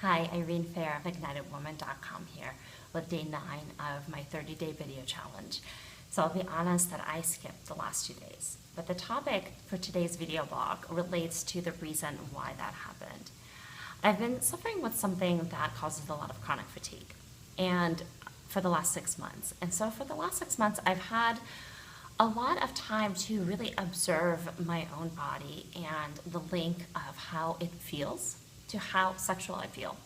Hi, Irene Fehr of uneditedwoman.com here with day 9 of my 30-day video challenge. So I'll be honest that I skipped the last 2 days, but the topic for today's video blog relates to the reason why that happened. I've been suffering with something that causes a lot of chronic fatigue, and for the last 6 months. And so for the last 6 months, I've had a lot of time to really observe my own body and the link of how it feels to how sexual I feel.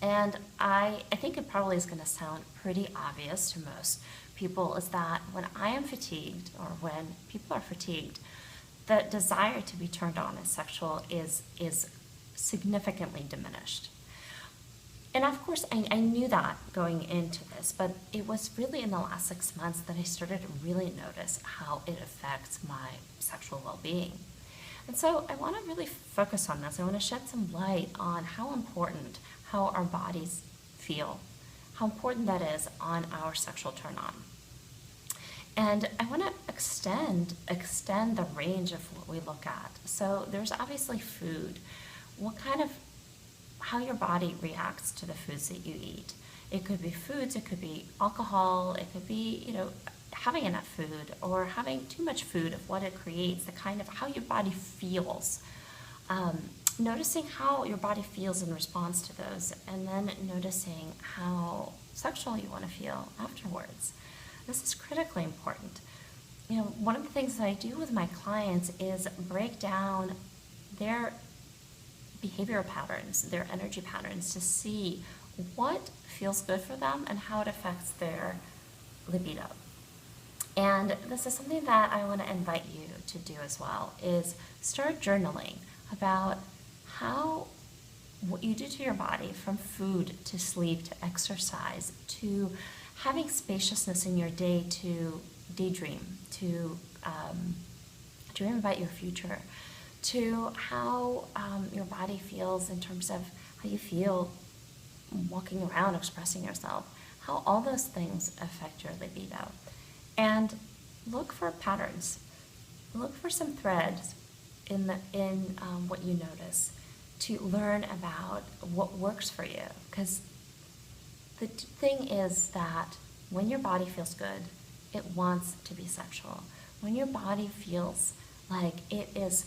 And I think it probably is going to sound pretty obvious to most people is that when I am fatigued or when people are fatigued, the desire to be turned on as sexual is significantly diminished. And of course, I knew that going into this, but it was really in the last 6 months that I started to really notice how it affects my sexual well-being. And so I want to really focus on this. I want to shed some light on how important how our bodies feel, how important that is on our sexual turn-on. And I want to extend the range of what we look at. So there's obviously food. How your body reacts to the foods that you eat. It could be foods, it could be alcohol, it could be, having enough food or having too much food of what it creates, the kind of how your body feels. Noticing how your body feels in response to those, and then noticing how sexual you want to feel afterwards. This is critically important. One of the things that I do with my clients is break down their behavioral patterns, their energy patterns, to see what feels good for them and how it affects their libido. And this is something that I want to invite you to do as well, is start journaling about what you do to your body, from food to sleep to exercise to having spaciousness in your day, to daydream, to dream about your future, to how your body feels in terms of how you feel walking around, expressing yourself, how all those things affect your libido. And look for patterns. Look for some threads in what you notice to learn about what works for you. Because the thing is that when your body feels good, it wants to be sexual. When your body feels like it is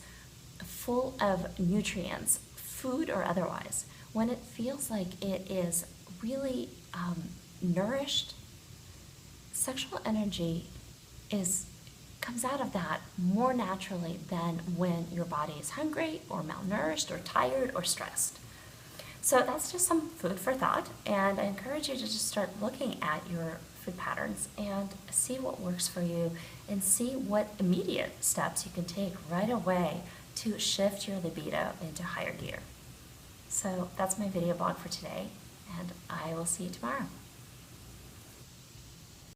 full of nutrients, food or otherwise, when it feels like it is really nourished, sexual energy comes out of that more naturally than when your body is hungry or malnourished or tired or stressed. So that's just some food for thought, and I encourage you to just start looking at your food patterns and see what works for you and see what immediate steps you can take right away to shift your libido into higher gear. So that's my video blog for today, and I will see you tomorrow.